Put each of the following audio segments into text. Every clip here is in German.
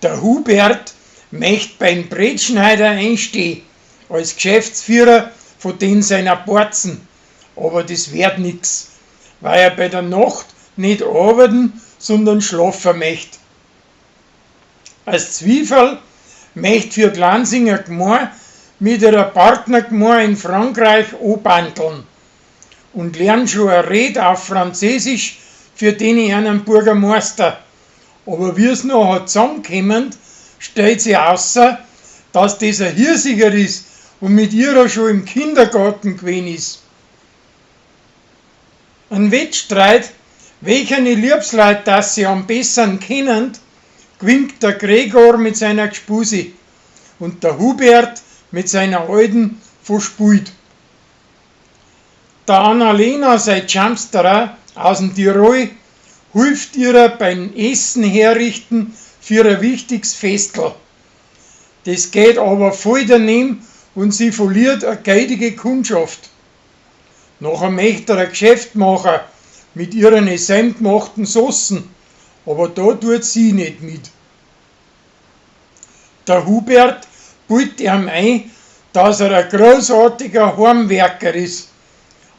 Der Hubert möchte beim Bretschneider einstehen, als Geschäftsführer von den seiner Borzen, aber das wird nix, weil er bei der Nacht nicht arbeiten, sondern schlafen möchte. Als Zwiefel möchte für Glansinger Gmor mit ihrer Partnergmor in Frankreich anbandeln und lernt schon ein Red auf Französisch für den einen Bürgermeister. Aber wie es noch zusammenkommt, stellt sie außer, dass das ein Hirsiger ist und mit ihrer schon im Kindergarten gewesen ist. Ein Wettstreit, welchen Liebsleute das sie am besten kennen, gewinnt der Gregor mit seiner Gespuse und der Hubert mit seiner alten verspult. Der Annalena, sein Jamsterer aus dem Tirol, hilft ihr beim Essen herrichten für ein wichtiges Festel. Das geht aber voll daneben und sie verliert eine geidige Kundschaft. Nachher möchte er ein Geschäft machen mit ihren selbstgemachten Soßen, aber da tut sie nicht mit. Der Hubert bildet ihm ein, dass er ein großartiger Heimwerker ist,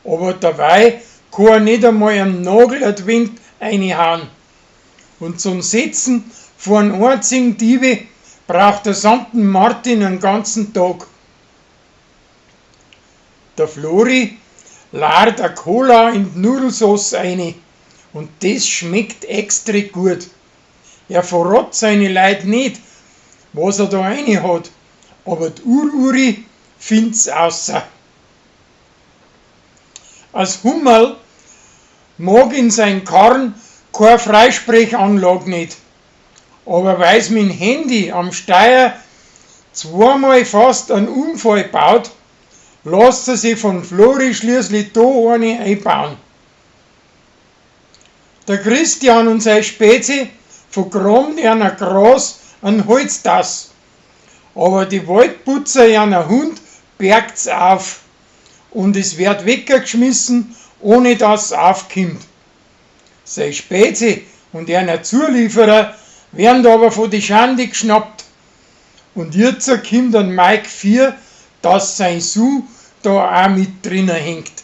aber dabei kann er nicht einmal einen Nagel advent reinhauen. Und zum Setzen von einem einzigen Diebe braucht der St. Martin einen ganzen Tag. Der Flori lart eine Cola in die Nudelsauce rein und das schmeckt extra gut. Er verrät seine Leute nicht, was er da rein hat, aber die Uri findet's außer. Als Hummel mag in sein Karren keine Freisprechanlage nicht, aber weil's mein Handy am Steuer zweimal fast einen Unfall baut, lässt er sich von Flori schließlich da eine einbauen. Der Christian und seine Spezi vergraben einer Gras an Holztass, aber die Waldputzer einer Hund bergt's auf und es wird weggeschmissen, ohne dass es aufkommt. Sein Spezi und einer Zulieferer werden aber von die Schande geschnappt und jetzt kommt ein Mike 4, dass sein Su da auch mit drinnen hängt.